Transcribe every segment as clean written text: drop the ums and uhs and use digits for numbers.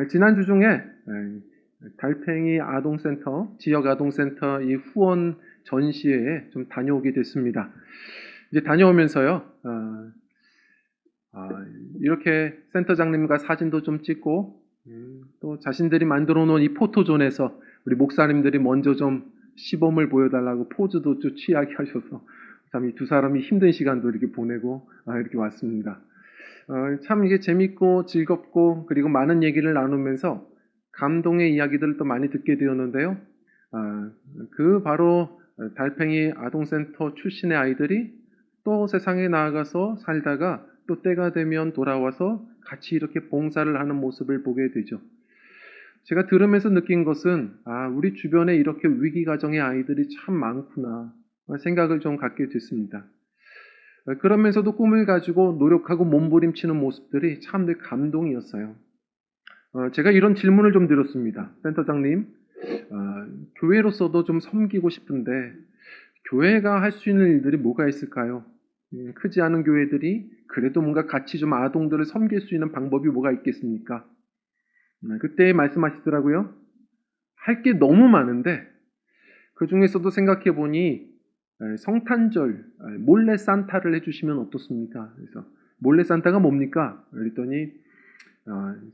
지난주 중에 달팽이 아동센터, 지역 아동센터 이 후원 전시회에 좀 다녀오게 됐습니다. 이제 다녀오면서요, 이렇게 센터장님과 사진도 좀 찍고, 또 자신들이 만들어 놓은 이 포토존에서 우리 목사님들이 먼저 좀 시범을 보여달라고 포즈도 좀 취하게 하셔서 참 이 두 사람이 힘든 시간도 이렇게 보내고 이렇게 왔습니다. 참 이게 재밌고 즐겁고 그리고 많은 얘기를 나누면서 감동의 이야기들을 또 많이 듣게 되었는데요. 그 바로 달팽이 아동센터 출신의 아이들이 또 세상에 나아가서 살다가 또 때가 되면 돌아와서 같이 이렇게 봉사를 하는 모습을 보게 되죠. 제가 들으면서 느낀 것은 우리 주변에 이렇게 위기 가정의 아이들이 참 많구나 생각을 좀 갖게 됐습니다. 그러면서도 꿈을 가지고 노력하고 몸부림치는 모습들이 참 늘 감동이었어요. 제가 이런 질문을 좀 드렸습니다. 센터장님, 교회로서도 좀 섬기고 싶은데 교회가 할 수 있는 일들이 뭐가 있을까요? 크지 않은 교회들이 그래도 뭔가 같이 좀 아동들을 섬길 수 있는 방법이 뭐가 있겠습니까? 그때 말씀하시더라고요. 할 게 너무 많은데 그 중에서도 생각해 보니 성탄절 몰래 산타를 해주시면 어떻습니까? 그래서 몰래 산타가 뭡니까? 그랬더니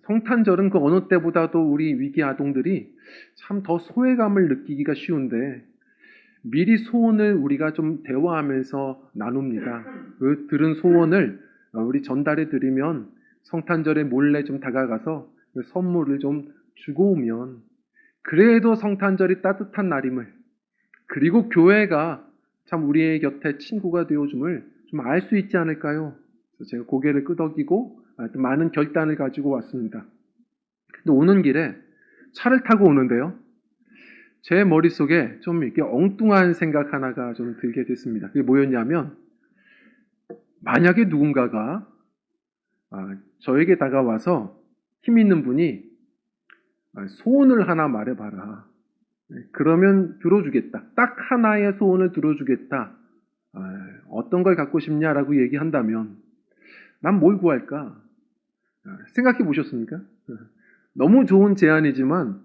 성탄절은 그 어느 때보다도 우리 위기 아동들이 참 더 소외감을 느끼기가 쉬운데 미리 소원을 우리가 좀 대화하면서 나눕니다. 그 들은 소원을 우리 전달해 드리면 성탄절에 몰래 좀 다가가서 그 선물을 좀 주고 오면 그래도 성탄절이 따뜻한 날임을 그리고 교회가 참 우리의 곁에 친구가 되어줌을 좀 알 수 있지 않을까요? 그래서 제가 고개를 끄덕이고 많은 결단을 가지고 왔습니다. 근데 오는 길에 차를 타고 오는데요. 제 머릿속에 좀 이렇게 엉뚱한 생각 하나가 좀 들게 됐습니다. 그게 뭐였냐면 만약에 누군가가 저에게 다가와서 힘 있는 분이 소원을 하나 말해봐라. 그러면 들어주겠다. 딱 하나의 소원을 들어주겠다. 어떤 걸 갖고 싶냐라고 얘기한다면 난 뭘 구할까? 생각해 보셨습니까? 너무 좋은 제안이지만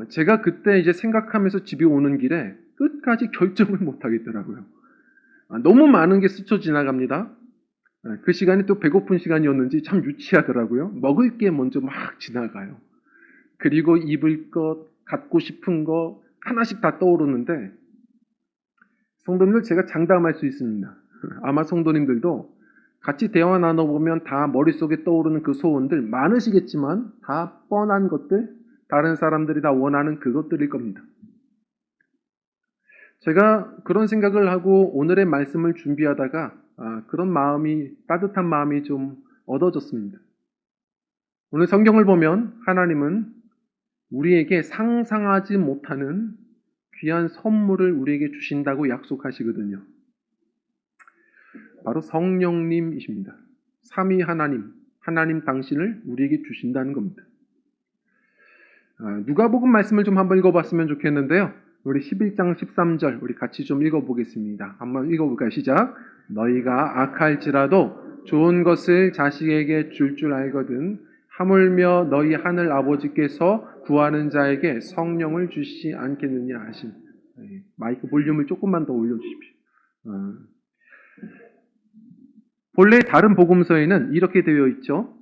제가 그때 이제 생각하면서 집에 오는 길에 끝까지 결정을 못 하겠더라고요. 너무 많은 게 스쳐 지나갑니다. 그 시간이 또 배고픈 시간이었는지 참 유치하더라고요. 먹을 게 먼저 막 지나가요. 그리고 입을 것, 갖고 싶은 거 하나씩 다 떠오르는데 성도님들 제가 장담할 수 있습니다. 아마 성도님들도 같이 대화 나눠보면 다 머릿속에 떠오르는 그 소원들 많으시겠지만 다 뻔한 것들, 다른 사람들이 다 원하는 그것들일 겁니다. 제가 그런 생각을 하고 오늘의 말씀을 준비하다가 그런 마음이, 따뜻한 마음이 좀 얻어졌습니다. 오늘 성경을 보면 하나님은 우리에게 상상하지 못하는 귀한 선물을 우리에게 주신다고 약속하시거든요. 바로 성령님이십니다. 삼위 하나님 당신을 우리에게 주신다는 겁니다. 누가복음 말씀을 좀 한번 읽어봤으면 좋겠는데요. 우리 11장 13절 우리 같이 좀 읽어보겠습니다. 한번 읽어볼까요? 시작. 너희가 악할지라도 좋은 것을 자식에게 줄 알거든 하물며 너희 하늘 아버지께서 구하는 자에게 성령을 주시지 않겠느냐 하신. 마이크 볼륨을 조금만 더 올려주십시오. 본래 다른 복음서에는 이렇게 되어 있죠.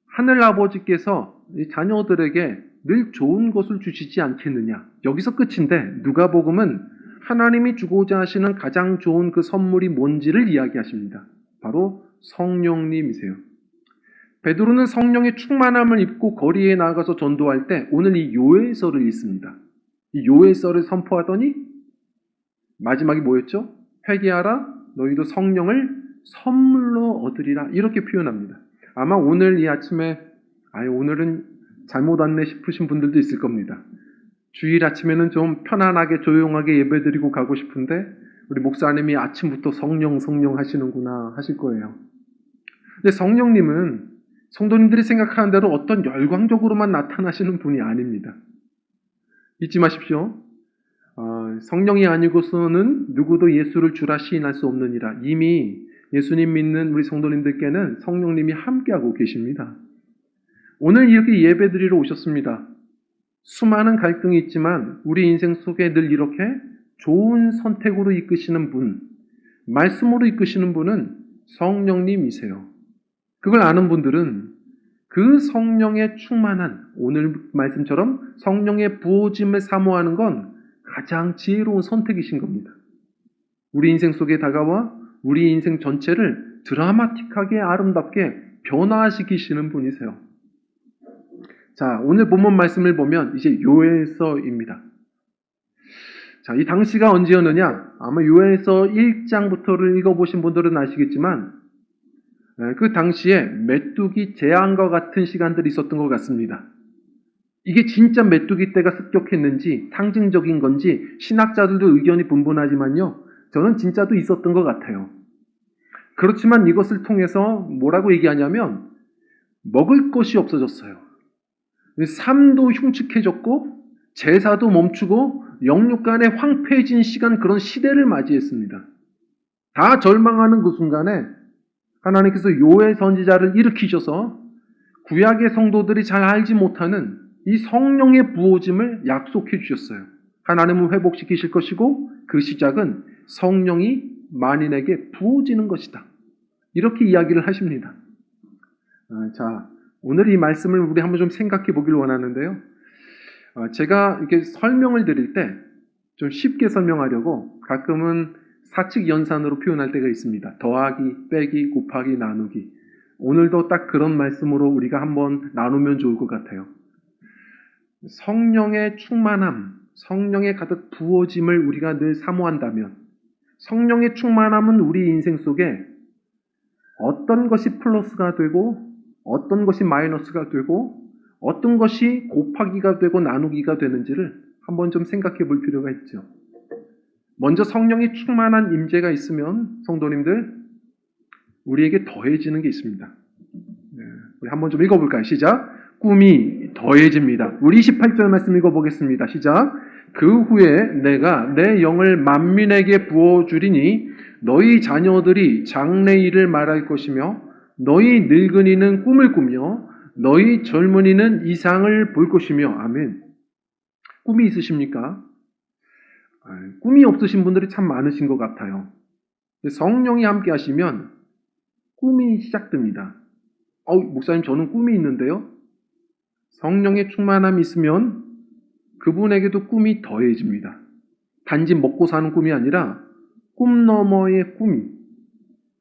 하늘 아버지께서 자녀들에게 늘 좋은 것을 주시지 않겠느냐. 여기서 끝인데 누가복음은 하나님이 주고자 하시는 가장 좋은 그 선물이 뭔지를 이야기하십니다. 바로 성령님이세요. 베드로는 성령의 충만함을 입고 거리에 나가서 전도할 때 오늘 이 요엘서를 읽습니다. 이 요엘서를 선포하더니 마지막이 뭐였죠? 회개하라 너희도 성령을 선물로 얻으리라 이렇게 표현합니다. 아마 오늘 이 아침에 오늘은 잘못 왔네 싶으신 분들도 있을 겁니다. 주일 아침에는 좀 편안하게 조용하게 예배드리고 가고 싶은데 우리 목사님이 아침부터 성령 하시는구나 하실 거예요. 근데 성령님은 성도님들이 생각하는 대로 어떤 열광적으로만 나타나시는 분이 아닙니다. 잊지 마십시오. 성령이 아니고서는 누구도 예수를 주라 시인할 수 없느니라. 이미 예수님 믿는 우리 성도님들께는 성령님이 함께하고 계십니다. 오늘 이렇게 예배드리러 오셨습니다. 수많은 갈등이 있지만 우리 인생 속에 늘 이렇게 좋은 선택으로 이끄시는 분, 말씀으로 이끄시는 분은 성령님이세요. 그걸 아는 분들은 그 성령의 충만한, 오늘 말씀처럼 성령의 부어짐을 사모하는 건 가장 지혜로운 선택이신 겁니다. 우리 인생 속에 다가와 우리 인생 전체를 드라마틱하게 아름답게 변화시키시는 분이세요. 자, 오늘 본문 말씀을 보면 이제 요엘서입니다. 자, 이 당시가 언제였느냐? 아마 요엘서 1장부터를 읽어보신 분들은 아시겠지만 그 당시에 메뚜기 재앙과 같은 시간들이 있었던 것 같습니다. 이게 진짜 메뚜기 때가 습격했는지 상징적인 건지 신학자들도 의견이 분분하지만요. 저는 진짜도 있었던 것 같아요. 그렇지만 이것을 통해서 뭐라고 얘기하냐면 먹을 것이 없어졌어요. 삶도 흉측해졌고 제사도 멈추고 영육간에 황폐해진 시간, 그런 시대를 맞이했습니다. 다 절망하는 그 순간에 하나님께서 요엘 선지자를 일으키셔서 구약의 성도들이 잘 알지 못하는 이 성령의 부어짐을 약속해 주셨어요. 하나님은 회복시키실 것이고 그 시작은 성령이 만인에게 부어지는 것이다. 이렇게 이야기를 하십니다. 자, 오늘 이 말씀을 우리 한번 좀 생각해 보길 원하는데요. 제가 이렇게 설명을 드릴 때 좀 쉽게 설명하려고 가끔은 사칙 연산으로 표현할 때가 있습니다. 더하기, 빼기, 곱하기, 나누기. 오늘도 딱 그런 말씀으로 우리가 한번 나누면 좋을 것 같아요. 성령의 충만함, 성령의 가득 부어짐을 우리가 늘 사모한다면 성령의 충만함은 우리 인생 속에 어떤 것이 플러스가 되고 어떤 것이 마이너스가 되고 어떤 것이 곱하기가 되고 나누기가 되는지를 한번 좀 생각해 볼 필요가 있죠. 먼저 성령이 충만한 임재가 있으면 성도님들 우리에게 더해지는 게 있습니다. 우리 한번 좀 읽어볼까요? 시작. 꿈이 더해집니다. 우리 28절 말씀 읽어보겠습니다. 시작. 그 후에 내가 내 영을 만민에게 부어주리니 너희 자녀들이 장래일을 말할 것이며 너희 늙은이는 꿈을 꾸며 너희 젊은이는 이상을 볼 것이며. 아멘. 꿈이 있으십니까? 꿈이 없으신 분들이 참 많으신 것 같아요. 성령이 함께 하시면 꿈이 시작됩니다. 목사님 저는 꿈이 있는데요. 성령의 충만함이 있으면 그분에게도 꿈이 더해집니다. 단지 먹고 사는 꿈이 아니라 꿈 너머의 꿈이,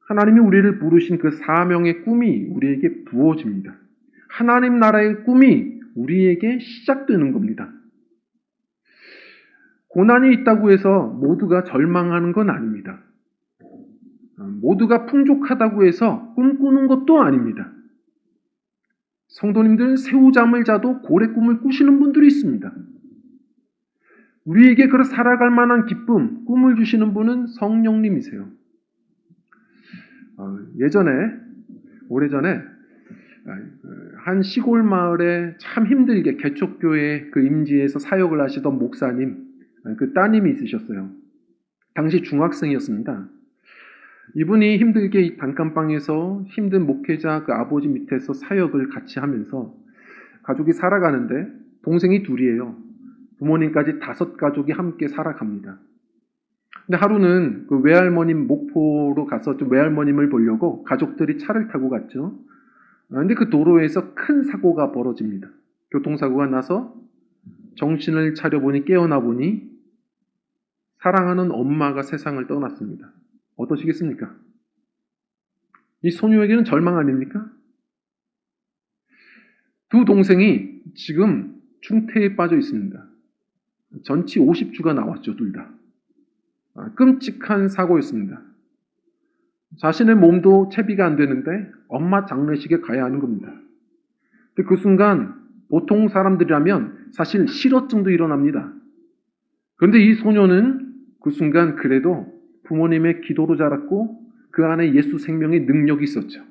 하나님이 우리를 부르신 그 사명의 꿈이 우리에게 부어집니다. 하나님 나라의 꿈이 우리에게 시작되는 겁니다. 고난이 있다고 해서 모두가 절망하는 건 아닙니다. 모두가 풍족하다고 해서 꿈꾸는 것도 아닙니다. 성도님들 새우잠을 자도 고래 꿈을 꾸시는 분들이 있습니다. 우리에게 그런 살아갈 만한 기쁨, 꿈을 주시는 분은 성령님이세요. 오래전에 한 시골 마을에 참 힘들게 개척교회 그 임지에서 사역을 하시던 목사님, 그 따님이 있으셨어요. 당시 중학생이었습니다. 이분이 힘들게 이 단칸방에서 힘든 목회자 그 아버지 밑에서 사역을 같이 하면서 가족이 살아가는데 동생이 둘이에요. 부모님까지 5가족이 함께 살아갑니다. 근데 하루는 그 외할머님 목포로 가서 좀 외할머님을 보려고 가족들이 차를 타고 갔죠. 근데 그 도로에서 큰 사고가 벌어집니다. 교통사고가 나서 정신을 차려보니 깨어나 보니 사랑하는 엄마가 세상을 떠났습니다. 어떠시겠습니까? 이 소녀에게는 절망 아닙니까? 두 동생이 지금 중태에 빠져 있습니다. 전치 50주가 나왔죠, 둘 다. 끔찍한 사고였습니다. 자신의 몸도 채비가 안 되는데 엄마 장례식에 가야 하는 겁니다. 근데 그 순간 보통 사람들이라면 사실 실어증도 일어납니다. 그런데 이 소녀는 그 순간 그래도 부모님의 기도로 자랐고 그 안에 예수 생명의 능력이 있었죠.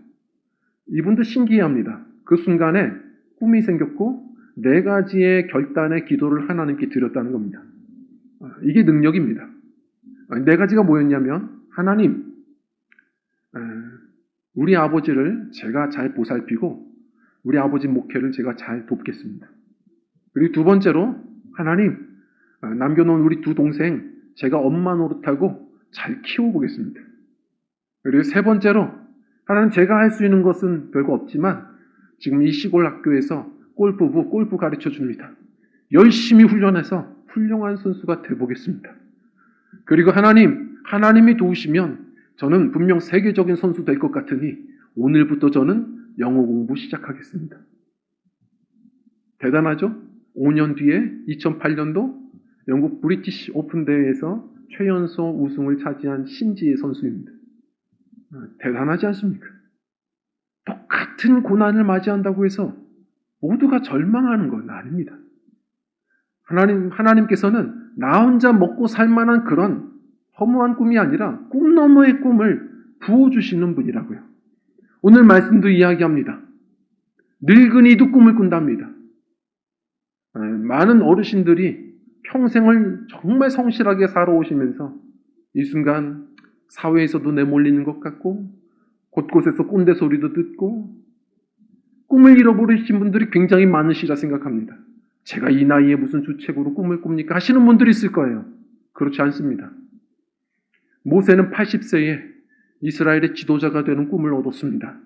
이분도 신기해합니다. 그 순간에 꿈이 생겼고 4가지의 결단의 기도를 하나님께 드렸다는 겁니다. 이게 능력입니다. 4가지가 뭐였냐면, 하나님, 우리 아버지를 제가 잘 보살피고 우리 아버지 목회를 제가 잘 돕겠습니다. 그리고 두 번째로, 하나님, 남겨놓은 우리 두 동생 제가 엄마 노릇하고 잘 키워보겠습니다. 그리고 세 번째로, 하나님, 제가 할 수 있는 것은 별거 없지만 지금 이 시골 학교에서 골프부 골프 가르쳐 줍니다. 열심히 훈련해서 훌륭한 선수가 되보겠습니다. 그리고 하나님이 도우시면 저는 분명 세계적인 선수 될 것 같으니 오늘부터 저는 영어 공부 시작하겠습니다. 대단하죠? 5년 뒤에 2008년도 영국 브리티시 오픈 대회에서 최연소 우승을 차지한 신지혜 선수입니다. 대단하지 않습니까? 똑같은 고난을 맞이한다고 해서 모두가 절망하는 건 아닙니다. 하나님께서는 나 혼자 먹고 살 만한 그런 허무한 꿈이 아니라 꿈 너머의 꿈을 부어주시는 분이라고요. 오늘 말씀도 이야기합니다. 늙은이도 꿈을 꾼답니다. 많은 어르신들이 평생을 정말 성실하게 살아오시면서 이 순간 사회에서도 내몰리는 것 같고 곳곳에서 꼰대 소리도 듣고 꿈을 잃어버리신 분들이 굉장히 많으시라 생각합니다. 제가 이 나이에 무슨 주책으로 꿈을 꿉니까? 하시는 분들이 있을 거예요. 그렇지 않습니다. 모세는 80세에 이스라엘의 지도자가 되는 꿈을 얻었습니다.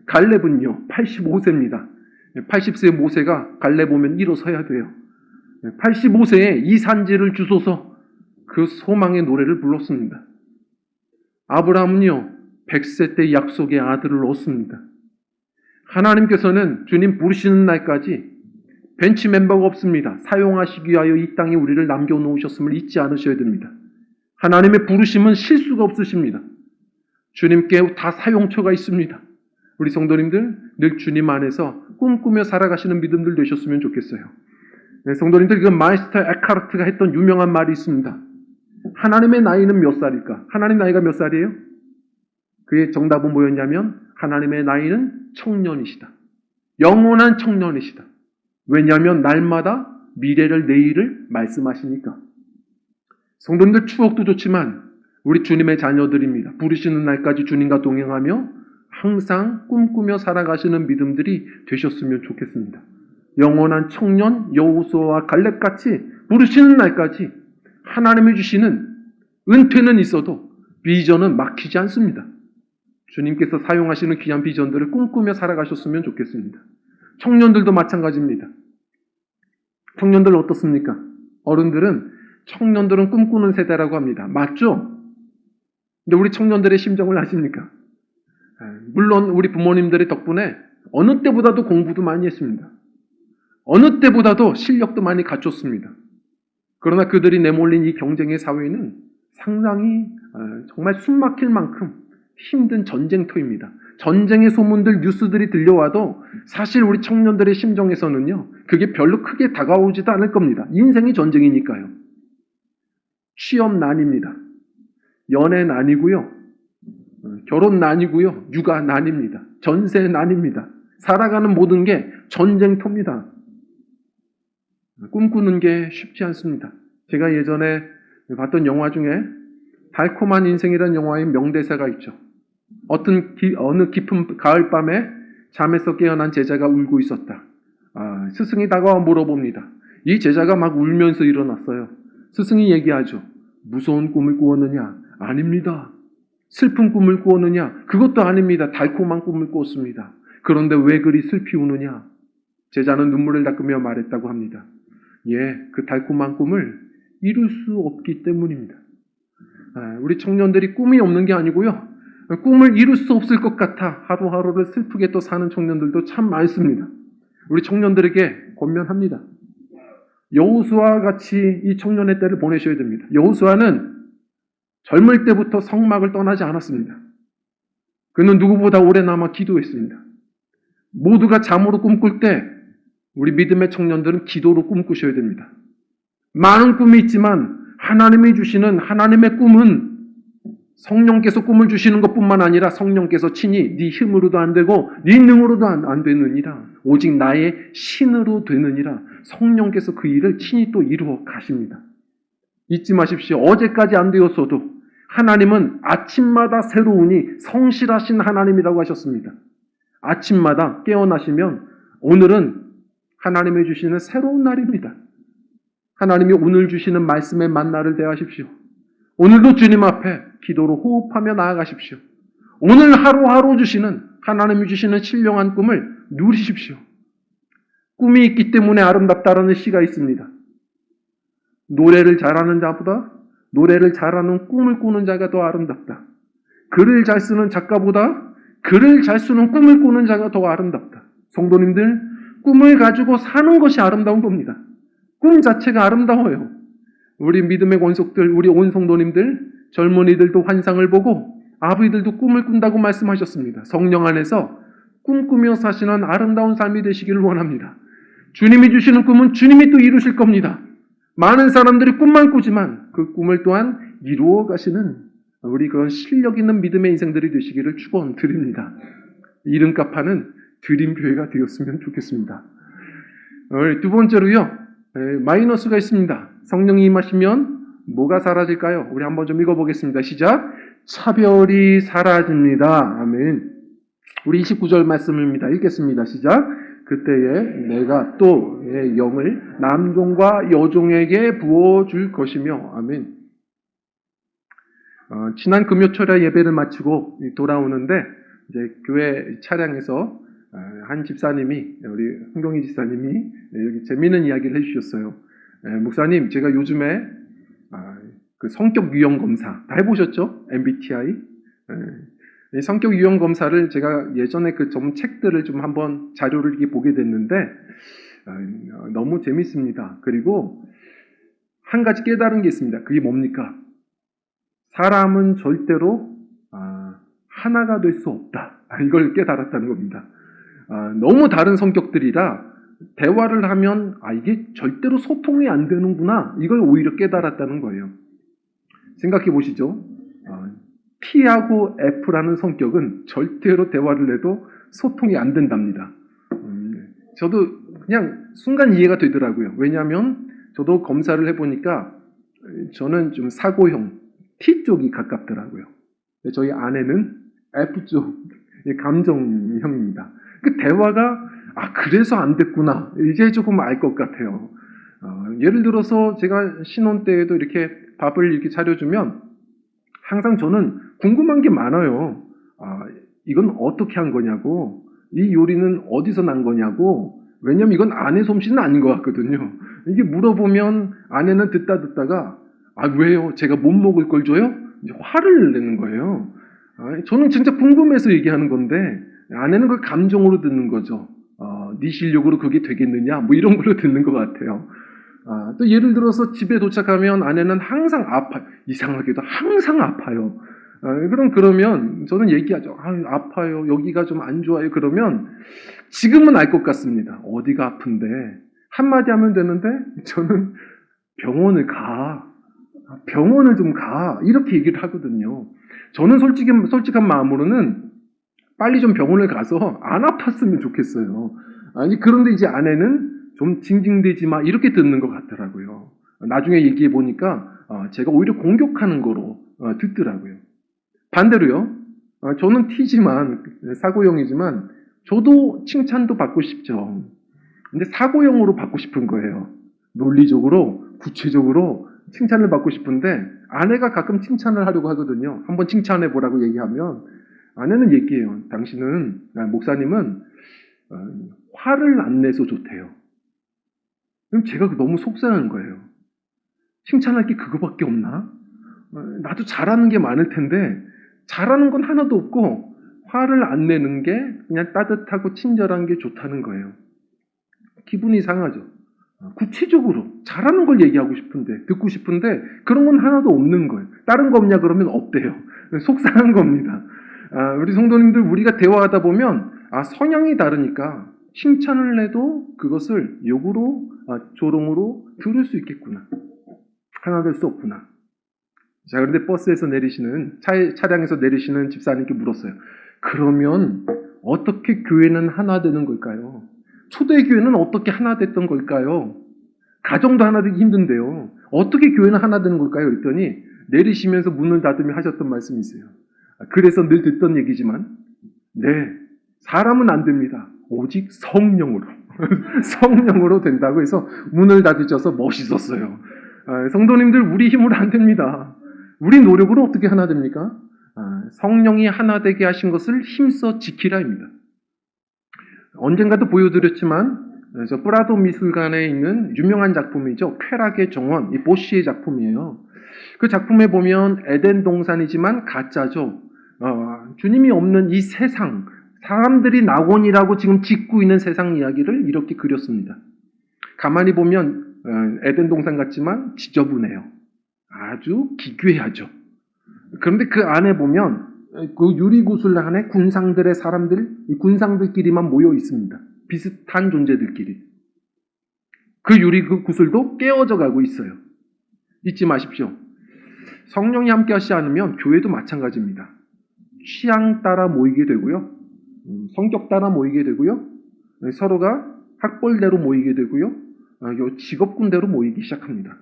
갈렙은요 85세입니다. 80세 모세가 갈렙 오면 일어서야 돼요. 85세에 이 산지를 주소서 그 소망의 노래를 불렀습니다. 아브라함은요 100세 때 약속의 아들을 얻습니다. 하나님께서는 주님 부르시는 날까지 벤치 멤버가 없습니다. 사용하시기 위하여 이 땅에 우리를 남겨놓으셨음을 잊지 않으셔야 됩니다. 하나님의 부르심은 실수가 없으십니다. 주님께 다 사용처가 있습니다. 우리 성도님들 늘 주님 안에서 꿈꾸며 살아가시는 믿음들 되셨으면 좋겠어요. 네, 성도님들, 그 마이스터 에카르트가 했던 유명한 말이 있습니다. 하나님의 나이는 몇 살일까? 하나님 나이가 몇 살이에요? 그의 정답은 뭐였냐면 하나님의 나이는 청년이시다. 영원한 청년이시다. 왜냐하면 날마다 미래를 내일을 말씀하시니까. 성도님들 추억도 좋지만 우리 주님의 자녀들입니다. 부르시는 날까지 주님과 동행하며 항상 꿈꾸며 살아가시는 믿음들이 되셨으면 좋겠습니다. 영원한 청년 여호수아와 갈렙같이 부르시는 날까지 하나님이 주시는 은퇴는 있어도 비전은 막히지 않습니다. 주님께서 사용하시는 귀한 비전들을 꿈꾸며 살아가셨으면 좋겠습니다. 청년들도 마찬가지입니다. 청년들 어떻습니까? 어른들은 청년들은 꿈꾸는 세대라고 합니다. 맞죠? 근데 우리 청년들의 심정을 아십니까? 물론 우리 부모님들의 덕분에 어느 때보다도 공부도 많이 했습니다. 어느 때보다도 실력도 많이 갖췄습니다. 그러나 그들이 내몰린 이 경쟁의 사회는 상당히 정말 숨막힐 만큼 힘든 전쟁터입니다. 전쟁의 소문들, 뉴스들이 들려와도 사실 우리 청년들의 심정에서는요, 그게 별로 크게 다가오지도 않을 겁니다. 인생이 전쟁이니까요. 취업 난입니다. 연애 난이고요. 결혼 난이고요. 육아 난입니다. 전세 난입니다. 살아가는 모든 게 전쟁터입니다. 꿈꾸는 게 쉽지 않습니다. 제가 예전에 봤던 영화 중에 달콤한 인생이라는 영화의 명대사가 있죠. 어느 깊은 가을밤에 잠에서 깨어난 제자가 울고 있었다. 스승이 다가와 물어봅니다. 이 제자가 막 울면서 일어났어요. 스승이 얘기하죠. 무서운 꿈을 꾸었느냐? 아닙니다. 슬픈 꿈을 꾸었느냐? 그것도 아닙니다. 달콤한 꿈을 꾸었습니다. 그런데 왜 그리 슬피 우느냐? 제자는 눈물을 닦으며 말했다고 합니다. 그 달콤한 꿈을 이룰 수 없기 때문입니다. 우리 청년들이 꿈이 없는 게 아니고요. 꿈을 이룰 수 없을 것 같아 하루하루를 슬프게 또 사는 청년들도 참 많습니다. 우리 청년들에게 권면합니다. 여호수아와 같이 이 청년의 때를 보내셔야 됩니다. 여호수아는 젊을 때부터 성막을 떠나지 않았습니다. 그는 누구보다 오래 남아 기도했습니다. 모두가 잠으로 꿈꿀 때 우리 믿음의 청년들은 기도로 꿈꾸셔야 됩니다. 많은 꿈이 있지만 하나님이 주시는 하나님의 꿈은 성령께서 꿈을 주시는 것뿐만 아니라 성령께서 친히 네 힘으로도 안 되고 네 능으로도 안 되느니라. 오직 나의 신으로 되느니라. 성령께서 그 일을 친히 또 이루어 가십니다. 잊지 마십시오. 어제까지 안 되었어도 하나님은 아침마다 새로우니 성실하신 하나님이라고 하셨습니다. 아침마다 깨어나시면 오늘은 하나님이 주시는 새로운 날입니다. 하나님이 오늘 주시는 말씀의 만나를 대하십시오. 오늘도 주님 앞에 기도로 호흡하며 나아가십시오. 오늘 하루하루 주시는 하나님이 주시는 신령한 꿈을 누리십시오. 꿈이 있기 때문에 아름답다라는 시가 있습니다. 노래를 잘하는 자보다 노래를 잘하는 꿈을 꾸는 자가 더 아름답다. 글을 잘 쓰는 작가보다 글을 잘 쓰는 꿈을 꾸는 자가 더 아름답다. 성도님들, 꿈을 가지고 사는 것이 아름다운 겁니다. 꿈 자체가 아름다워요. 우리 믿음의 권속들, 우리 온 성도님들, 젊은이들도 환상을 보고 아버지들도 꿈을 꾼다고 말씀하셨습니다. 성령 안에서 꿈꾸며 사시는 아름다운 삶이 되시기를 원합니다. 주님이 주시는 꿈은 주님이 또 이루실 겁니다. 많은 사람들이 꿈만 꾸지만 그 꿈을 또한 이루어 가시는 우리 그런 실력 있는 믿음의 인생들이 되시기를 축원드립니다. 이름값 하는 드림교회가 되었으면 좋겠습니다. 두 번째로요, 마이너스가 있습니다. 성령이 임하시면 뭐가 사라질까요? 우리 한번 좀 읽어보겠습니다. 시작. 차별이 사라집니다. 아멘. 우리 29절 말씀입니다. 읽겠습니다. 시작. 그때에 내가 또 영을 남종과 여종에게 부어줄 것이며. 아멘. 지난 금요철에 예배를 마치고 돌아오는데 이제 교회 차량에서 한 집사님이, 우리 흥경희 집사님이 여기 재미있는 이야기를 해주셨어요. 목사님, 제가 요즘에 그 성격 유형 검사 다 해보셨죠? MBTI. 이 성격 유형 검사를 제가 예전에 그 좀 책들을 좀 한번 자료를 이렇게 보게 됐는데 너무 재밌습니다. 그리고 한 가지 깨달은 게 있습니다. 그게 뭡니까? 사람은 절대로 하나가 될 수 없다. 이걸 깨달았다는 겁니다. 너무 다른 성격들이라 대화를 하면 이게 절대로 소통이 안 되는구나. 이걸 오히려 깨달았다는 거예요. 생각해 보시죠. T하고 F라는 성격은 절대로 대화를 해도 소통이 안 된답니다. 저도 그냥 순간 이해가 되더라고요. 왜냐하면 저도 검사를 해보니까 저는 좀 사고형, T 쪽이 가깝더라고요. 저희 아내는 F 쪽, 감정형입니다. 그 대화가 그래서 안 됐구나. 이제 조금 알 것 같아요. 예를 들어서 제가 신혼 때에도 이렇게 밥을 이렇게 차려주면 항상 저는 궁금한 게 많아요. 이건 어떻게 한 거냐고, 이 요리는 어디서 난 거냐고. 왜냐면 이건 아내 솜씨는 아닌 것 같거든요. 이게 물어보면 아내는 듣다가 왜요? 제가 못 먹을 걸 줘요? 이제 화를 내는 거예요. 저는 진짜 궁금해서 얘기하는 건데 아내는 그걸 감정으로 듣는 거죠. 네 실력으로 그게 되겠느냐? 뭐 이런 걸로 듣는 것 같아요. 또 예를 들어서 집에 도착하면 아내는 항상 아파요. 이상하게도 항상 아파요. 그러면 저는 얘기하죠. 아파요. 여기가 좀 안 좋아요. 그러면 지금은 알 것 같습니다. 어디가 아픈데 한마디 하면 되는데 저는 병원을 좀 가. 이렇게 얘기를 하거든요. 저는 솔직한 마음으로는 빨리 좀 병원을 가서 안 아팠으면 좋겠어요. 그런데 이제 아내는 좀 징징대지 마. 이렇게 듣는 것 같더라고요. 나중에 얘기해 보니까 제가 오히려 공격하는 거로 듣더라고요. 반대로요. 저는 T지만, 사고형이지만 저도 칭찬도 받고 싶죠. 근데 사고형으로 받고 싶은 거예요. 논리적으로, 구체적으로 칭찬을 받고 싶은데 아내가 가끔 칭찬을 하려고 하거든요. 한번 칭찬해 보라고 얘기하면 아내는 얘기해요. 목사님은 화를 안 내서 좋대요. 그럼 제가 너무 속상한 거예요. 칭찬할 게 그거밖에 없나? 나도 잘하는 게 많을 텐데 잘하는 건 하나도 없고 화를 안 내는 게 그냥 따뜻하고 친절한 게 좋다는 거예요. 기분이 상하죠. 구체적으로 잘하는 걸 얘기하고 싶은데, 듣고 싶은데 그런 건 하나도 없는 거예요. 다른 거 없냐 그러면 없대요. 속상한 겁니다. 우리 성도님들, 우리가 대화하다 보면 성향이 다르니까 칭찬을 해도 그것을 욕으로, 조롱으로 들을 수 있겠구나. 하나 될 수 없구나. 자, 그런데 버스에서 내리시는, 차량에서 내리시는 집사님께 물었어요. 그러면 어떻게 교회는 하나 되는 걸까요? 초대교회는 어떻게 하나 됐던 걸까요? 가정도 하나 되기 힘든데요. 어떻게 교회는 하나 되는 걸까요? 그랬더니 내리시면서 문을 닫으며 하셨던 말씀이 있어요. 그래서 늘 듣던 얘기지만, 네, 사람은 안 됩니다. 오직 성령으로. 성령으로 된다고 해서 문을 닫으셔서 멋있었어요. 성도님들, 우리 힘으로 안 됩니다. 우리 노력으로 어떻게 하나 됩니까? 성령이 하나 되게 하신 것을 힘써 지키라입니다. 언젠가도 보여드렸지만 저 프라도 미술관에 있는 유명한 작품이죠. 쾌락의 정원, 이 보시의 작품이에요. 그 작품에 보면 에덴 동산이지만 가짜죠. 주님이 없는 이 세상, 사람들이 낙원이라고 지금 짓고 있는 세상 이야기를 이렇게 그렸습니다. 가만히 보면 에덴 동산 같지만 지저분해요. 아주 기괴하죠. 그런데 그 안에 보면 그 유리구슬 안에 군상들의 사람들, 이 군상들끼리만 모여 있습니다. 비슷한 존재들끼리. 그 유리구슬도 깨어져 가고 있어요. 잊지 마십시오. 성령이 함께 하시지 않으면 교회도 마찬가지입니다. 취향 따라 모이게 되고요. 성격 따라 모이게 되고요. 서로가 학벌대로 모이게 되고요. 직업군대로 모이기 시작합니다.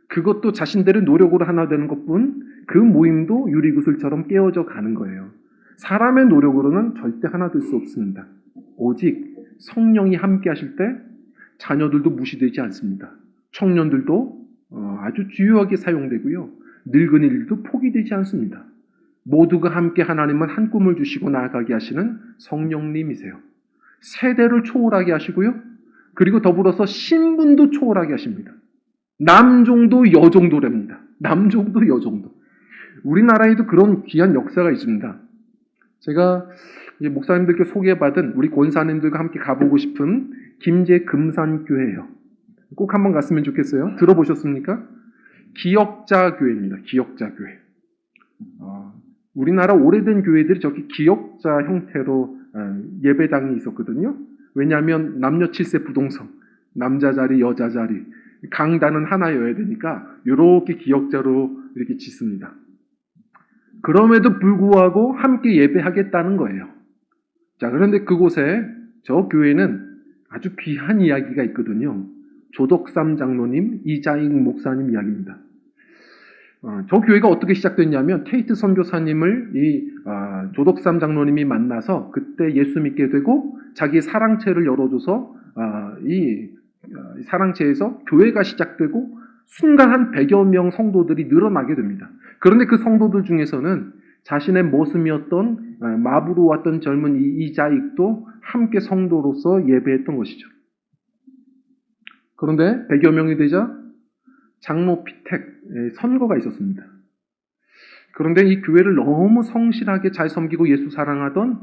그것도 자신들의 노력으로 하나 되는 것뿐 그 모임도 유리구슬처럼 깨어져 가는 거예요. 사람의 노력으로는 절대 하나 될 수 없습니다. 오직 성령이 함께 하실 때 자녀들도 무시되지 않습니다. 청년들도 아주 주요하게 사용되고요. 늙은이들도 포기되지 않습니다. 모두가 함께 하나님은 한 꿈을 주시고 나아가게 하시는 성령님이세요. 세대를 초월하게 하시고요. 그리고 더불어서 신분도 초월하게 하십니다. 남종도 여종도랍니다. 남종도 여종도. 우리나라에도 그런 귀한 역사가 있습니다. 제가 목사님들께 소개받은 우리 권사님들과 함께 가보고 싶은 김제 금산교회예요. 꼭 한번 갔으면 좋겠어요. 들어보셨습니까? 기역자교회입니다. 기역자교회. 우리나라 오래된 교회들이 저렇게 기역자 형태로 예배당이 있었거든요. 왜냐하면 남녀 7세 부동성, 남자 자리, 여자 자리, 강단은 하나여야 되니까 이렇게 기역자로 이렇게 짓습니다. 그럼에도 불구하고 함께 예배하겠다는 거예요. 자, 그런데 그곳에 저 교회는 아주 귀한 이야기가 있거든요. 조덕삼 장로님, 이자익 목사님 이야기입니다. 저 교회가 어떻게 시작됐냐면 테이트 선교사님을 조덕삼 장로님이 만나서 그때 예수 믿게 되고 자기 사랑채를 열어줘서 이 사랑채에서 교회가 시작되고 순간 한 100여 명 성도들이 늘어나게 됩니다. 그런데 그 성도들 중에서는 자신의 모습이었던 마부로 왔던 젊은 이자익도 함께 성도로서 예배했던 것이죠. 그런데 100여 명이 되자 장로 피택 선거가 있었습니다. 그런데 이 교회를 너무 성실하게 잘 섬기고 예수 사랑하던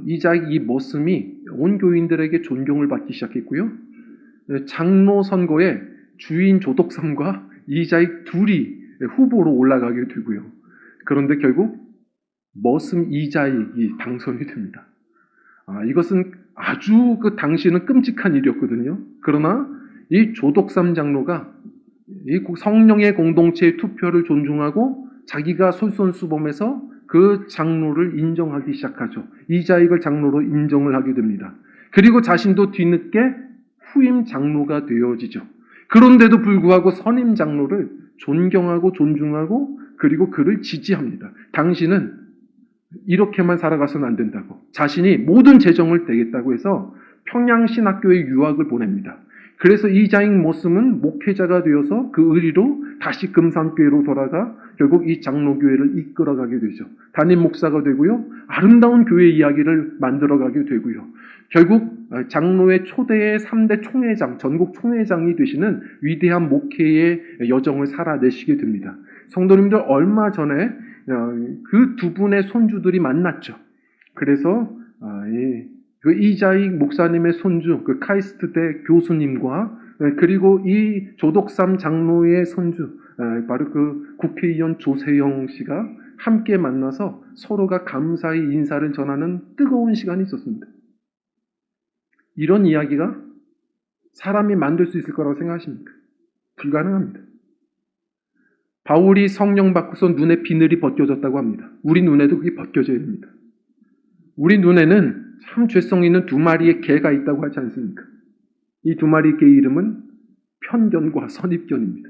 이자익 이 모습이 온 교인들에게 존경을 받기 시작했고요. 장로 선거에 주인 조덕삼과 이자익 둘이 후보로 올라가게 되고요. 그런데 결국 머슴 이자익이 당선이 됩니다. 이것은 아주 그 당시에는 끔찍한 일이었거든요. 그러나 이 조덕삼 장로가 이 성령의 공동체의 투표를 존중하고 자기가 솔선수범해서 그 장로를 인정하기 시작하죠. 이자익을 장로로 인정을 하게 됩니다. 그리고 자신도 뒤늦게 후임 장로가 되어지죠. 그런데도 불구하고 선임 장로를 존경하고 존중하고 그리고 그를 지지합니다. 당신은 이렇게만 살아가서는 안 된다고. 자신이 모든 재정을 대겠다고 해서 평양신학교에 유학을 보냅니다. 그래서 이자익 모습은 목회자가 되어서 그 의리로 다시 금산교회로 돌아가 결국 이 장로교회를 이끌어가게 되죠. 담임 목사가 되고요. 아름다운 교회 이야기를 만들어가게 되고요. 결국 장로의 초대의 3대 총회장, 전국 총회장이 되시는 위대한 목회의 여정을 살아내시게 됩니다. 성도님들 얼마 전에 그 두 분의 손주들이 만났죠. 그래서 그 이자익 목사님의 손주, 그 카이스트대 교수님과 그리고 이 조덕삼 장로의 손주, 바로 그 국회의원 조세영 씨가 함께 만나서 서로가 감사의 인사를 전하는 뜨거운 시간이 있었습니다. 이런 이야기가 사람이 만들 수 있을 거라고 생각하십니까? 불가능합니다. 바울이 성령 받고서 눈에 비늘이 벗겨졌다고 합니다. 우리 눈에도 그게 벗겨져야 됩니다. 우리 눈에는 참 죄성 있는 두 마리의 개가 있다고 하지 않습니까? 이 두 마리의 개의 이름은 편견과 선입견입니다.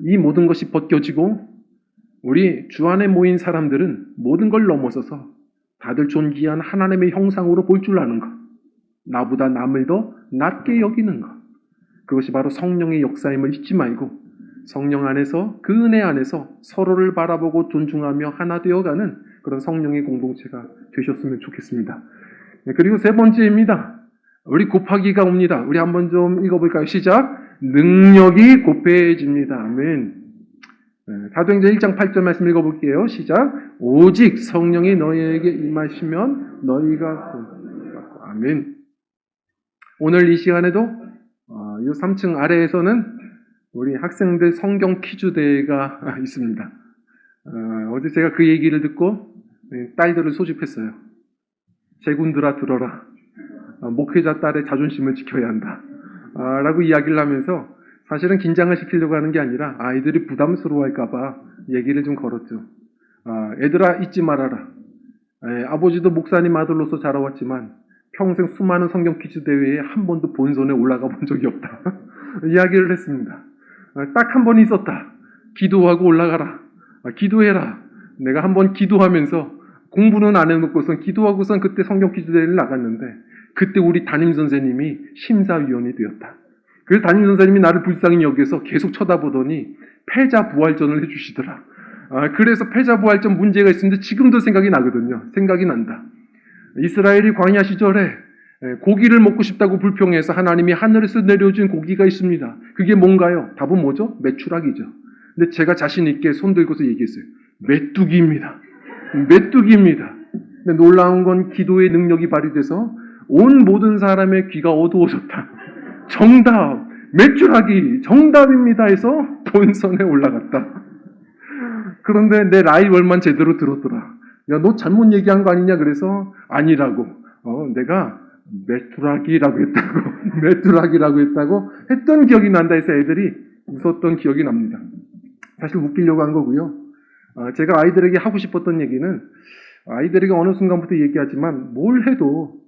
이 모든 것이 벗겨지고 우리 주 안에 모인 사람들은 모든 걸 넘어서서 다들 존귀한 하나님의 형상으로 볼 줄 아는 것, 나보다 남을 더 낮게 여기는 것, 그것이 바로 성령의 역사임을 잊지 말고 성령 안에서, 그 은혜 안에서 서로를 바라보고 존중하며 하나 되어가는 그런 성령의 공동체가 되셨으면 좋겠습니다. 그리고 세 번째입니다. 우리 곱하기가 옵니다. 우리 한번 좀 읽어볼까요? 시작. 능력이 곱해집니다. 아멘. 사도행전 1장 8절 말씀 읽어볼게요. 시작. 오직 성령이 너희에게 임하시면 너희가 아멘. 오늘 이 시간에도 이 3층 아래에서는 우리 학생들 성경 퀴즈 대회가 있습니다. 어제 제가 그 얘기를 듣고 딸들을 소집했어요. 제군들아 들어라. 목회자 딸의 자존심을 지켜야 한다. 라고 이야기를 하면서 사실은 긴장을 시키려고 하는 게 아니라 아이들이 부담스러워할까봐 얘기를 좀 걸었죠. 애들아 잊지 말아라. 아버지도 목사님 아들로서 자라왔지만 평생 수많은 성경 퀴즈 대회에 한 번도 본선에 올라가 본 적이 없다. 이야기를 했습니다. 딱 한 번 있었다. 기도하고 올라가라. 기도해라. 내가 한 번 기도하면서 공부는 안 해놓고선 기도하고선 그때 성경 퀴즈 대회를 나갔는데 그때 우리 담임선생님이 심사위원이 되었다. 그래서 담임선생님이 나를 불쌍히 여기서 계속 쳐다보더니 패자부활전을 해주시더라. 그래서 패자부활전 문제가 있었는데 지금도 생각이 나거든요. 생각이 난다. 이스라엘이 광야 시절에 고기를 먹고 싶다고 불평해서 하나님이 하늘에서 내려준 고기가 있습니다. 그게 뭔가요? 답은 뭐죠? 메추라기죠. 근데 제가 자신 있게 손 들고서 얘기했어요. 메뚜기입니다. 메뚜기입니다. 근데 놀라운 건 기도의 능력이 발휘돼서 온 모든 사람의 귀가 어두워졌다. 정답! 메추라기! 정답입니다 해서 본선에 올라갔다. 그런데 내 라이벌만 제대로 들었더라. 야, 너 잘못 얘기한 거 아니냐? 그래서 아니라고. 내가 메뚜라기라고 했다고. 메뚜라기라고 했다고 했던 기억이 난다 해서 애들이 웃었던 기억이 납니다. 사실 웃기려고 한 거고요. 제가 아이들에게 하고 싶었던 얘기는 아이들에게 어느 순간부터 얘기하지만 뭘 해도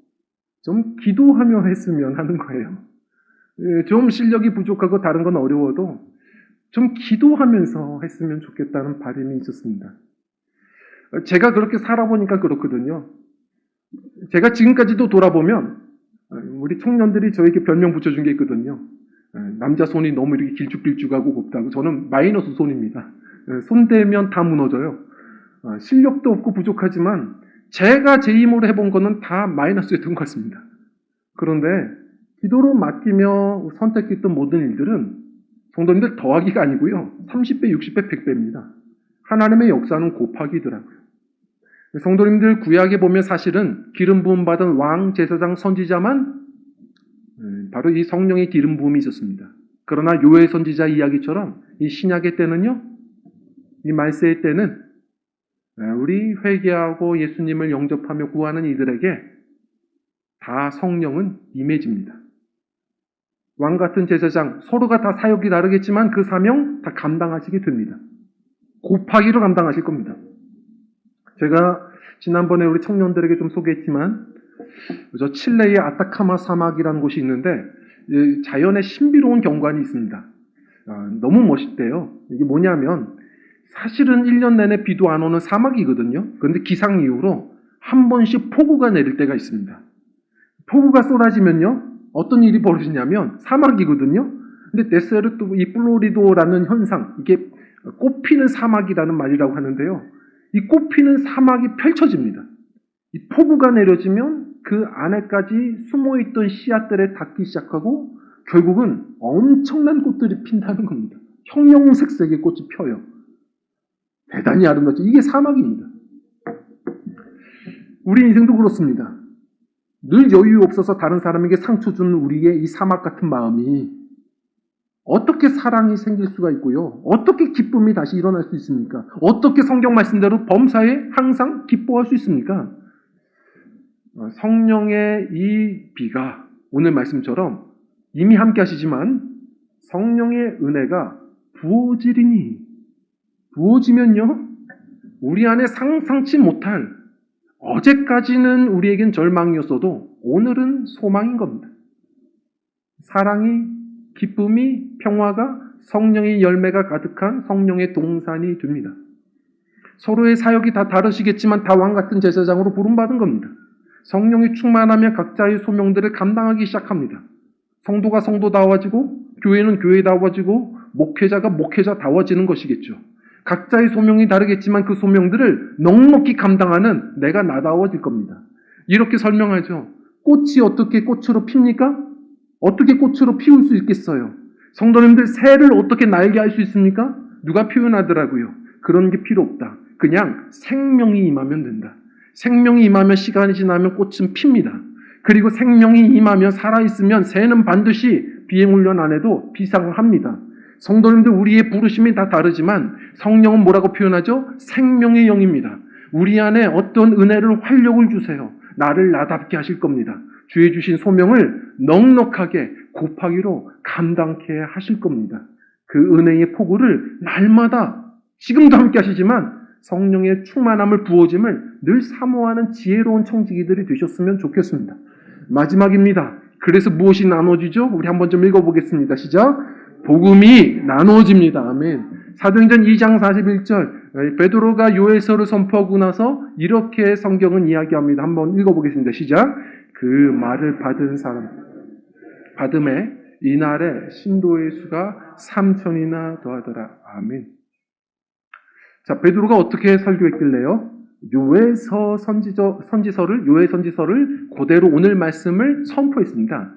좀 기도하며 했으면 하는 거예요. 좀 실력이 부족하고 다른 건 어려워도 좀 기도하면서 했으면 좋겠다는 바람이 있었습니다. 제가 그렇게 살아보니까 그렇거든요. 제가 지금까지도 돌아보면 우리 청년들이 저에게 별명 붙여준 게 있거든요. 남자 손이 너무 이렇게 길쭉길쭉하고 곱다고. 저는 마이너스 손입니다. 손 대면 다 무너져요. 실력도 없고 부족하지만 제가 제 힘으로 해본 거는 다 마이너스였던 것 같습니다. 그런데 기도로 맡기며 선택했던 모든 일들은 성도님들 더하기가 아니고요. 30배, 60배, 100배입니다. 하나님의 역사는 곱하기더라고요. 성도님들 구약에 보면 사실은 기름 부음 받은 왕, 제사장, 선지자만 바로 이 성령의 기름 부음이 있었습니다. 그러나 요엘 선지자 이야기처럼 이 신약의 때는요. 이 말세의 때는 우리 회개하고 예수님을 영접하며 구하는 이들에게 다 성령은 임해집니다. 왕 같은 제사장, 서로가 다 사역이 다르겠지만 그 사명 다 감당하시게 됩니다. 곱하기로 감당하실 겁니다. 제가 지난번에 우리 청년들에게 좀 소개했지만 저 칠레의 아타카마 사막이라는 곳이 있는데 자연의 신비로운 경관이 있습니다. 너무 멋있대요. 이게 뭐냐면 사실은 1년 내내 비도 안 오는 사막이거든요. 그런데 기상 이후로 한 번씩 폭우가 내릴 때가 있습니다. 폭우가 쏟아지면요. 어떤 일이 벌어지냐면 사막이거든요. 근데 데세르트 이 플로리도라는 현상, 이게 꽃피는 사막이라는 말이라고 하는데요. 이 꽃피는 사막이 펼쳐집니다. 이 폭우가 내려지면 그 안에까지 숨어있던 씨앗들에 닿기 시작하고 결국은 엄청난 꽃들이 핀다는 겁니다. 형형색색의 꽃이 펴요. 대단히 아름답죠. 이게 사막입니다. 우리 인생도 그렇습니다. 늘 여유 없어서 다른 사람에게 상처 주는 우리의 이 사막 같은 마음이 어떻게 사랑이 생길 수가 있고요. 어떻게 기쁨이 다시 일어날 수 있습니까? 어떻게 성경 말씀대로 범사에 항상 기뻐할 수 있습니까? 성령의 이 비가 오늘 말씀처럼 이미 함께 하시지만 성령의 은혜가 부어지면요. 우리 안에 상상치 못할 어제까지는 우리에겐 절망이었어도 오늘은 소망인 겁니다. 사랑이, 기쁨이, 평화가 성령의 열매가 가득한 성령의 동산이 됩니다. 서로의 사역이 다 다르시겠지만 다 왕같은 제사장으로 부름받은 겁니다. 성령이 충만하면 각자의 소명들을 감당하기 시작합니다. 성도가 성도다워지고 교회는 교회다워지고 목회자가 목회자다워지는 것이겠죠. 각자의 소명이 다르겠지만 그 소명들을 넉넉히 감당하는 내가 나다워질 겁니다. 이렇게 설명하죠. 꽃이 어떻게 꽃으로 핍니까? 어떻게 꽃으로 피울 수 있겠어요? 성도님들, 새를 어떻게 날게 할 수 있습니까? 누가 표현하더라고요. 그런 게 필요 없다. 그냥 생명이 임하면 된다. 생명이 임하면 시간이 지나면 꽃은 핍니다. 그리고 생명이 임하면 살아있으면 새는 반드시 비행훈련 안 해도 비상합니다. 성도님들, 우리의 부르심이 다 다르지만 성령은 뭐라고 표현하죠? 생명의 영입니다. 우리 안에 어떤 은혜를, 활력을 주세요. 나를 나답게 하실 겁니다. 주의 주신 소명을 넉넉하게 곱하기로 감당케 하실 겁니다. 그 은혜의 포구를 날마다, 지금도 함께 하시지만 성령의 충만함을 부어짐을 늘 사모하는 지혜로운 청지기들이 되셨으면 좋겠습니다. 마지막입니다. 그래서 무엇이 나눠지죠? 우리 한번 좀 읽어보겠습니다. 시작. 복음이 나눠집니다. 아멘. 사도행전 2장 41절, 베드로가 요엘서를 선포하고 나서 이렇게 성경은 이야기합니다. 한번 읽어보겠습니다. 시작. 그 말을 받은 사람, 받음에 이날에 신도의 수가 3,000이나 더하더라. 아멘. 자, 베드로가 어떻게 설교했길래요? 요엘 선지서를 그대로 오늘 말씀을 선포했습니다.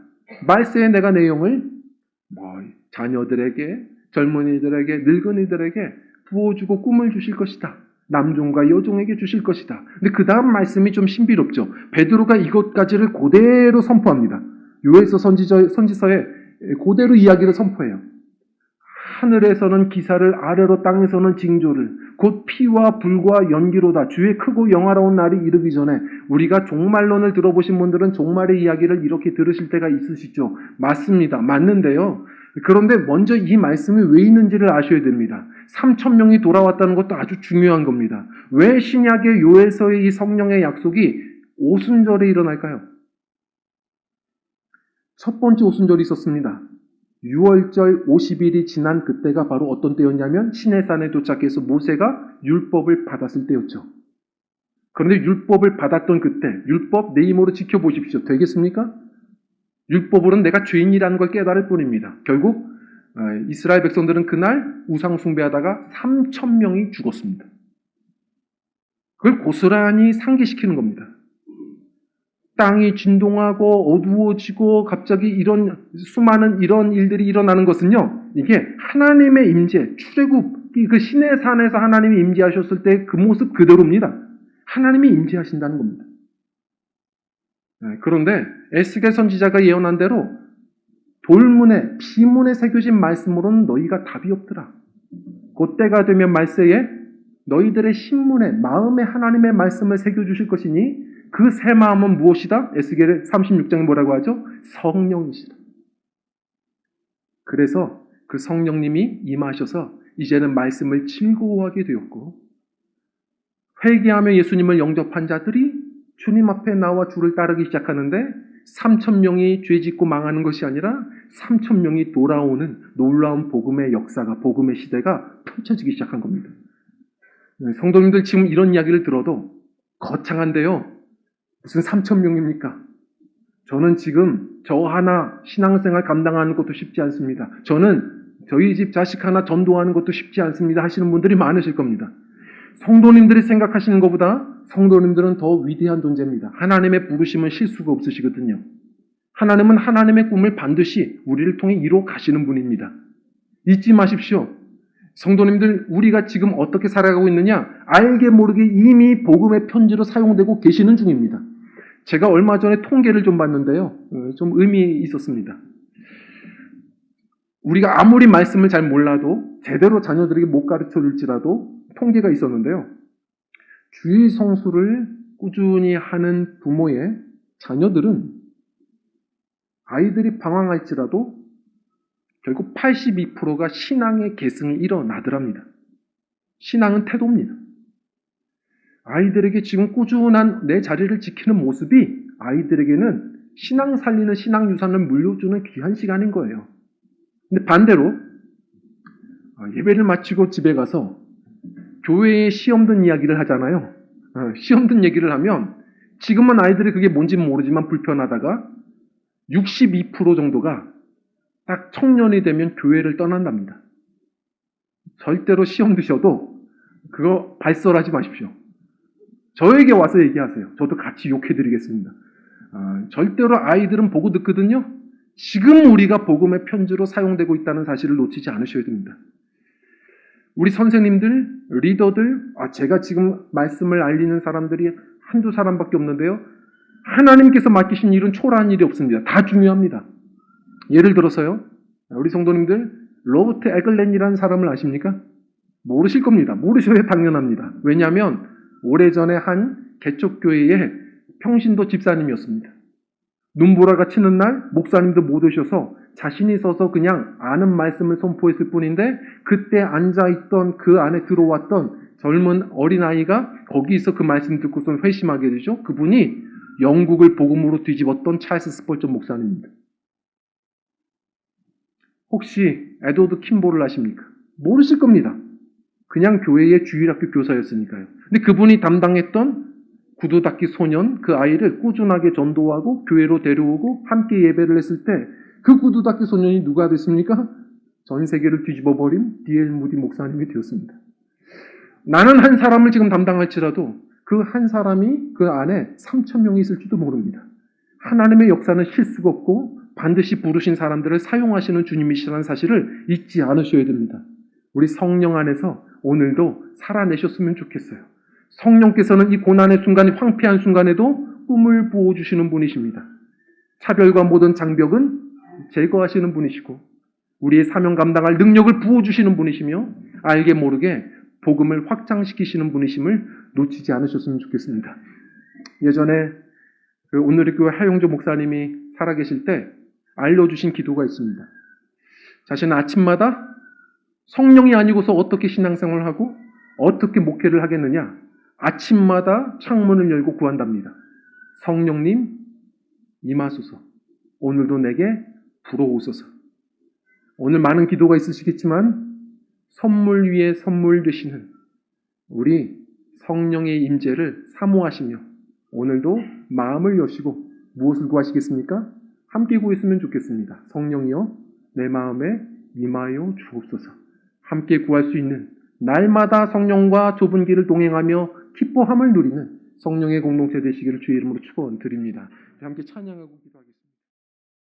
말세에 내가 내용을 자녀들에게, 젊은이들에게, 늙은이들에게 부어주고 꿈을 주실 것이다. 남종과 여종에게 주실 것이다. 근데 그 다음 말씀이 좀 신비롭죠. 베드로가 이것까지를 그대로 선포합니다. 요엘서 선지서에 그대로 이야기를 선포해요. 하늘에서는 기사를, 아래로 땅에서는 징조를, 곧 피와 불과 연기로다. 주의 크고 영화로운 날이 이르기 전에. 우리가 종말론을 들어보신 분들은 종말의 이야기를 이렇게 들으실 때가 있으시죠. 맞습니다. 맞는데요. 그런데 먼저 이 말씀이 왜 있는지를 아셔야 됩니다. 3,000명이 돌아왔다는 것도 아주 중요한 겁니다. 왜 신약의 요엘서의 이 성령의 약속이 오순절에 일어날까요? 첫 번째 오순절이 있었습니다. 6월절 50일이 지난 그때가 바로 어떤 때였냐면 시내산에 도착해서 모세가 율법을 받았을 때였죠. 그런데 율법을 받았던 그때, 율법 내 힘으로 지켜보십시오. 되겠습니까? 율법으로는 내가 죄인이라는 걸 깨달을 뿐입니다. 결국 이스라엘 백성들은 그날 우상 숭배하다가 3,000명이 죽었습니다. 그걸 고스란히 상기시키는 겁니다. 땅이 진동하고 어두워지고 갑자기 이런 수많은 이런 일들이 일어나는 것은요, 이게 하나님의 임재, 출애굽, 그 신의 산에서 하나님이 임재하셨을 때 그 모습 그대로입니다. 하나님이 임재하신다는 겁니다. 그런데 에스겔 선지자가 예언한 대로 돌문에, 피문에 새겨진 말씀으로는 너희가 답이 없더라. 그때가 되면 말세에 너희들의 신문에, 마음에 하나님의 말씀을 새겨주실 것이니 그 새 마음은 무엇이다? 에스겔 36장에 뭐라고 하죠? 성령이시다. 그래서 그 성령님이 임하셔서 이제는 말씀을 즐거워하게 되었고, 회개하며 예수님을 영접한 자들이 주님 앞에 나와 주를 따르기 시작하는데 3,000명이 죄짓고 망하는 것이 아니라 3,000명이 돌아오는 놀라운 복음의 역사가, 복음의 시대가 펼쳐지기 시작한 겁니다. 성도님들, 지금 이런 이야기를 들어도 거창한데요. 무슨 3,000명입니까? 저는 지금 저 하나 신앙생활 감당하는 것도 쉽지 않습니다. 저는 저희 집 자식 하나 전도하는 것도 쉽지 않습니다 하시는 분들이 많으실 겁니다. 성도님들이 생각하시는 것보다 성도님들은 더 위대한 존재입니다. 하나님의 부르심은 실수가 없으시거든요. 하나님은 하나님의 꿈을 반드시 우리를 통해 이루어 가시는 분입니다. 잊지 마십시오. 성도님들, 우리가 지금 어떻게 살아가고 있느냐? 알게 모르게 이미 복음의 편지로 사용되고 계시는 중입니다. 제가 얼마 전에 통계를 좀 봤는데요. 좀 의미 있었습니다. 우리가 아무리 말씀을 잘 몰라도 제대로 자녀들에게 못 가르쳐 줄지라도 통계가 있었는데요. 주일 성수를 꾸준히 하는 부모의 자녀들은 아이들이 방황할지라도 결국 82%가 신앙의 계승이 일어나더랍니다. 신앙은 태도입니다. 아이들에게 지금 꾸준한 내 자리를 지키는 모습이 아이들에게는 신앙 살리는 신앙 유산을 물려주는 귀한 시간인 거예요. 근데 반대로 예배를 마치고 집에 가서 교회에 시험 든 이야기를 하잖아요. 시험 든 얘기를 하면 지금은 아이들이 그게 뭔지 모르지만 불편하다가 62% 정도가 딱 청년이 되면 교회를 떠난답니다. 절대로 시험 드셔도 그거 발설하지 마십시오. 저에게 와서 얘기하세요. 저도 같이 욕해드리겠습니다. 절대로 아이들은 보고 듣거든요. 지금 우리가 복음의 편지로 사용되고 있다는 사실을 놓치지 않으셔야 됩니다. 우리 선생님들, 리더들, 제가 지금 말씀을 알리는 사람들이 한두 사람밖에 없는데요. 하나님께서 맡기신 일은 초라한 일이 없습니다. 다 중요합니다. 예를 들어서요. 우리 성도님들, 로버트 에글렌이라는 사람을 아십니까? 모르실 겁니다. 모르셔야 당연합니다. 왜냐하면 오래전에 한 개척교회의 평신도 집사님이었습니다. 눈보라가 치는 날 목사님도 못 오셔서 자신이 서서 그냥 아는 말씀을 선포했을 뿐인데 그때 앉아있던 그 안에 들어왔던 젊은 어린아이가 거기서 그 말씀 듣고서 회심하게 되죠. 그분이 영국을 복음으로 뒤집었던 찰스 스펄전 목사님입니다. 혹시 에드워드 킴볼을 아십니까? 모르실 겁니다. 그냥 교회의 주일학교 교사였으니까요. 근데 그분이 담당했던 구두 닦기 소년, 그 아이를 꾸준하게 전도하고 교회로 데려오고 함께 예배를 했을 때 그 구두 닦기 소년이 누가 됐습니까? 전 세계를 뒤집어버린 D.L. 무디 목사님이 되었습니다. 나는 한 사람을 지금 담당할지라도 그 한 사람이 그 안에 3,000명이 있을지도 모릅니다. 하나님의 역사는 실수가 없고 반드시 부르신 사람들을 사용하시는 주님이시라는 사실을 잊지 않으셔야 됩니다. 우리 성령 안에서 오늘도 살아내셨으면 좋겠어요. 성령께서는 이 고난의 순간이 황폐한 순간에도 꿈을 부어주시는 분이십니다. 차별과 모든 장벽은 제거하시는 분이시고 우리의 사명 감당할 능력을 부어주시는 분이시며 알게 모르게 복음을 확장시키시는 분이심을 놓치지 않으셨으면 좋겠습니다. 예전에 오늘의 교회 하용조 목사님이 살아계실 때 알려주신 기도가 있습니다. 자신은 아침마다 성령이 아니고서 어떻게 신앙생활을 하고 어떻게 목회를 하겠느냐, 아침마다 창문을 열고 구한답니다. 성령님 임하소서. 오늘도 내게 불어오소서. 오늘 많은 기도가 있으시겠지만 선물 위에 선물 되시는 우리 성령의 임재를 사모하시며 오늘도 마음을 여시고 무엇을 구하시겠습니까? 함께 구했으면 좋겠습니다. 성령이여 내 마음에 임하여 주옵소서. 함께 구할 수 있는 날마다 성령과 좁은 길을 동행하며 기뻐함을 누리는 성령의 공동체 되시기를 주의 이름으로 축원드립니다. 함께 찬양하고 기도하겠습니다.